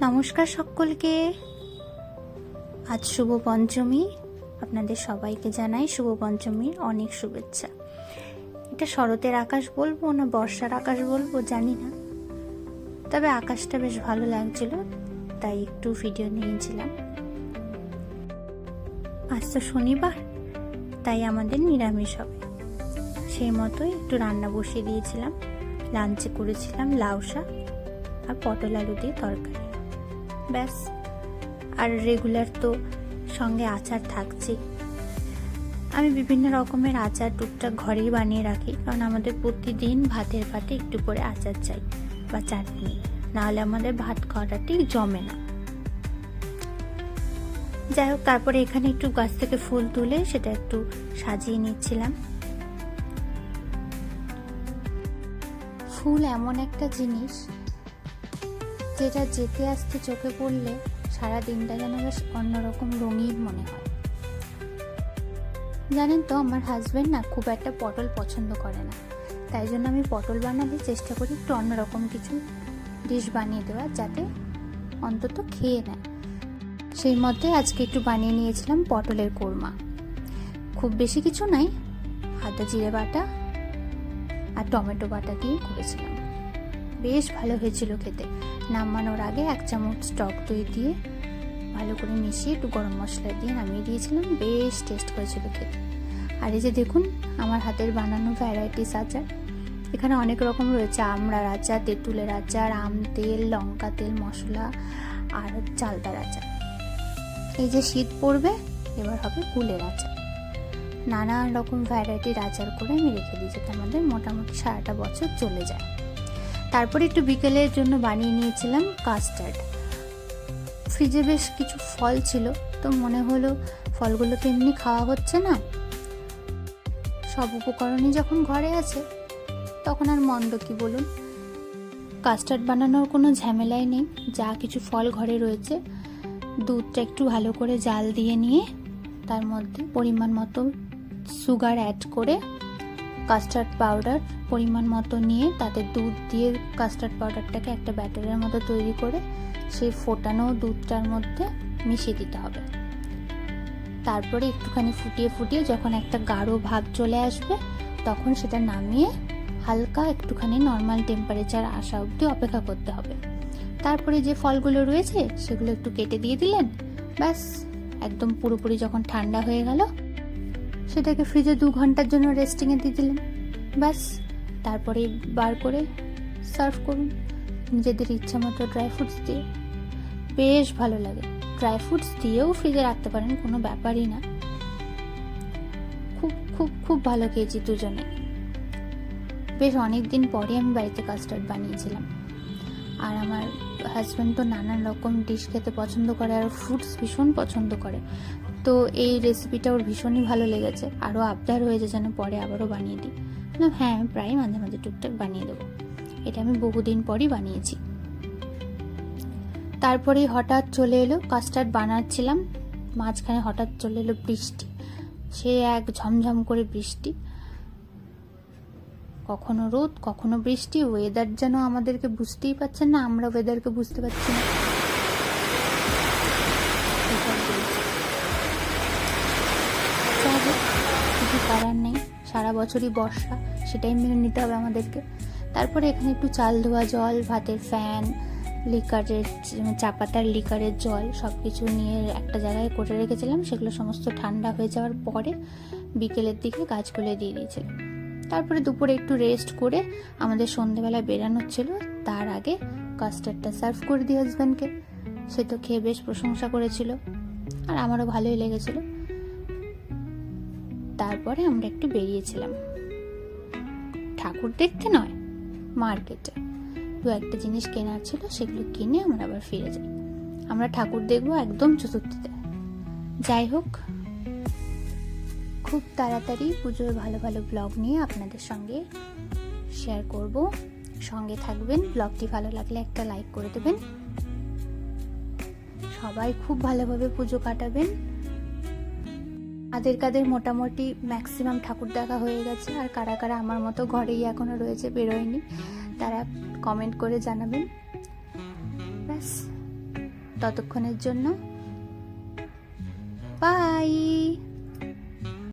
নমস্কার সকলকে। আজ শুভ পঞ্চমী। আপনাদের সবাইকে জানাই শুভ পঞ্চমীর অনেক শুভেচ্ছা। এটা শরতের আকাশ বলবো না বর্ষার আকাশ বলবো জানি না, তবে আকাশটা বেশ ভালো লাগছিল, তাই একটু ভিডিও নিয়েছিলাম। আজ তো শনিবার, তাই আমাদের নিরামিষ হবে। সেই মতোই একটু রান্না বসিয়ে দিয়েছিলাম। লাঞ্চে করেছিলাম লাউ শাক আর পটল আলু দিয়ে তরকারি, ব্যাস। আর রেগুলার তো সঙ্গে আচার থাকছে। আমি বিভিন্ন রকমের আচার টুকটাক ঘরেই বানিয়ে রাখি, কারণ আমাদের প্রতিদিন ভাতের পাতে একটু করে আচার চাই বা চাটনি, নাহলে আমাদের ভাত খাওয়াটা ঠিক জমে না। যাই হোক, তারপরে এখানে একটু গাছ থেকে ফুল তুলে সেটা একটু সাজিয়ে নিচ্ছিলাম। ফুল এমন একটা জিনিস যেটা যেতে আসতে চোখে পড়লে সারা দিনটা যেন বেশ অন্যরকম রঙিন মনে হয়। জানেন তো, আমার হাজবেন্ড না খুব একটা পটল পছন্দ করে না, তাই জন্য আমি পটল বানাতে চেষ্টা করি একটু অন্যরকম কিছু ডিশ বানিয়ে দেওয়ার, যাতে অন্তত খেয়ে নেয়। সেই মতে আজকে একটু বানিয়ে নিয়েছিলাম পটলের কোরমা। খুব বেশি কিছু নাই, আদা জিরে বাটা আর টমেটো বাটা দিয়ে করেছিলাম। বেশ ভালো হয়েছিল খেতে। নামানোর আগে 1 চামচ টক দই দিয়ে ভালো করে মিশিয়ে একটু গরম মশলা দিয়ে নামিয়ে দিয়েছিলাম। বেশ টেস্ট হয়েছিল খেতে। আর এই যে দেখুন, আমার হাতের বানানো ভ্যারাইটিস আচার। এখানে অনেক রকম রয়েছে: আমড়ার আচার, তেঁতুলের আচার, আম তেল, লঙ্কা তেল, মশলা আর চালতার আচার। এই যে শীত পড়বে, এবার হবে কুলের আচার। নানান রকম ভ্যারাইটির আচার করে আমি রেখে দিই, যেটা আমাদের মোটামুটি সারাটা বছর চলে যায়। তারপরে একটু বিকেলের জন্য বানিয়ে নিয়েছিলাম কাস্টার্ড। ফ্রিজে বেশ কিছু ফল ছিল, তো মনে হলো ফলগুলো তো এমনি খাওয়া হচ্ছে না, সব উপকরণই যখন ঘরে আছে তখন আর মন্দ কি বলুন। কাস্টার্ড বানানোর কোনো ঝামেলাই নেই। যা কিছু ফল ঘরে রয়েছে, দুধটা একটু ভালো করে জাল দিয়ে নিয়ে তার মধ্যে পরিমাণ মতো সুগার অ্যাড করে কাস্টার্ড পাউডার পরিমাণ মতো নিয়ে তাতে দুধ দিয়ে কাস্টার্ড পাউডারটাকে একটা ব্যাটারের মতো তৈরি করে সেই ফোটানো দুধটার মধ্যে মিশিয়ে দিতে হবে। তারপরে একটুখানি ফুটিয়ে ফুটিয়ে যখন একটা গাঢ় ভাব চলে আসবে, তখন সেটা নামিয়ে হালকা একটুখানি নর্মাল টেম্পারেচার আসা অবধি অপেক্ষা করতে হবে। তারপরে যে ফলগুলো রয়েছে সেগুলো একটু কেটে দিয়ে দিলেন, ব্যাস। একদম পুরোপুরি যখন ঠান্ডা হয়ে গেল, সেটাকে ফ্রিজে 2 ঘন্টার জন্য রেস্টিংয়ে দিয়ে দিলেন, ব্যাস। তারপরে বার করে সার্ভ করুন নিজেদের ইচ্ছা মতো ড্রাই ফ্রুটস দিয়ে। বেশ ভালো লাগে। ড্রাই ফ্রুটস দিয়েও ফ্রিজে রাখতে পারেন, কোনো ব্যাপারই না। খুব খুব খুব ভালো খেয়েছি দুজনে। বেশ অনেক দিন পরে আমি বাড়িতে কাস্টার্ড বানিয়েছিলাম। আর আমার হাজব্যান্ড তো নানান রকম ডিশ খেতে পছন্দ করে, আর ফ্রুটস ভীষণ পছন্দ করে, তো এই রেসিপিটা ওর ভীষণই ভালো লেগেছে। আরও আবদার হয়েছে যেন পরে আবারও বানিয়ে দিই। হ্যাঁ, আমি প্রায় মাঝে মাঝে টুকটাক বানিয়ে দেবো। এটা আমি বহুদিন পরই বানিয়েছি। তারপরেই হঠাৎ চলে এলো, কাস্টার্ড বানাচ্ছিলাম, মাঝখানে হঠাৎ চলে এলো বৃষ্টি। সে এক ঝমঝম করে বৃষ্টি, কখনো রোদ কখনো বৃষ্টি। ওয়েদার যেন আমাদেরকে বুঝতেই পারছেন না, আমরা ওয়েদারকে বুঝতে পারছি না। কিছু করার নেই, সারা বছরই বর্ষা, সেটাই মেনে নিতে হবে আমাদেরকে। তারপরে এখানে একটু চাল ধোয়া জল, ভাতের ফ্যান, লিকারের চাপাতার লিকারের জল সব কিছু নিয়ে একটা জায়গায় করে রেখেছিলাম। সেগুলো সমস্ত ঠান্ডা হয়ে যাওয়ার পরে বিকেলের দিকে গাছগুলো দিয়ে দিয়েছিলাম। তারপরে দুপুরে একটু রেস্ট করে আমাদের সন্ধ্যেবেলা বেরানোর ছিল, তার আগে কাস্টার্ডটা সার্ভ করে দিই হাজব্যান্ডকে। সে তো খেয়ে বেশ প্রশংসা করেছিল, আর আমারও ভালোই লেগেছিল। তারপরে আমরা একটু বেরিয়েছিলাম ঠাকুর দেখতে নয়, মার্কেটে 2-1টা জিনিস কেনার ছিল, সেগুলো কিনে আমরা আবার ফিরে যাই। আমরা ঠাকুর দেখবো একদম চতুর্থীতে। যাই হোক, খুব তাড়াতাড়ি পুজোর ভালো ভালো ব্লগ নিয়ে আপনাদের সঙ্গে শেয়ার করব। সঙ্গে থাকবেন। ব্লগটি ভালো লাগলে একটা লাইক করে দেবেন। সবাই খুব ভালোভাবে পুজো কাটাবেন। কাদের মোটামুটি ম্যাক্সিমাম ঠাকুর দেখা হয়ে গেছে, আর কারা কারা আমার মতো ঘরেই এখনো রয়েছে, বেরোয়নি, তারা কমেন্ট করে জানাবেন। ব্যাস, ততক্ষণের জন্য বাই।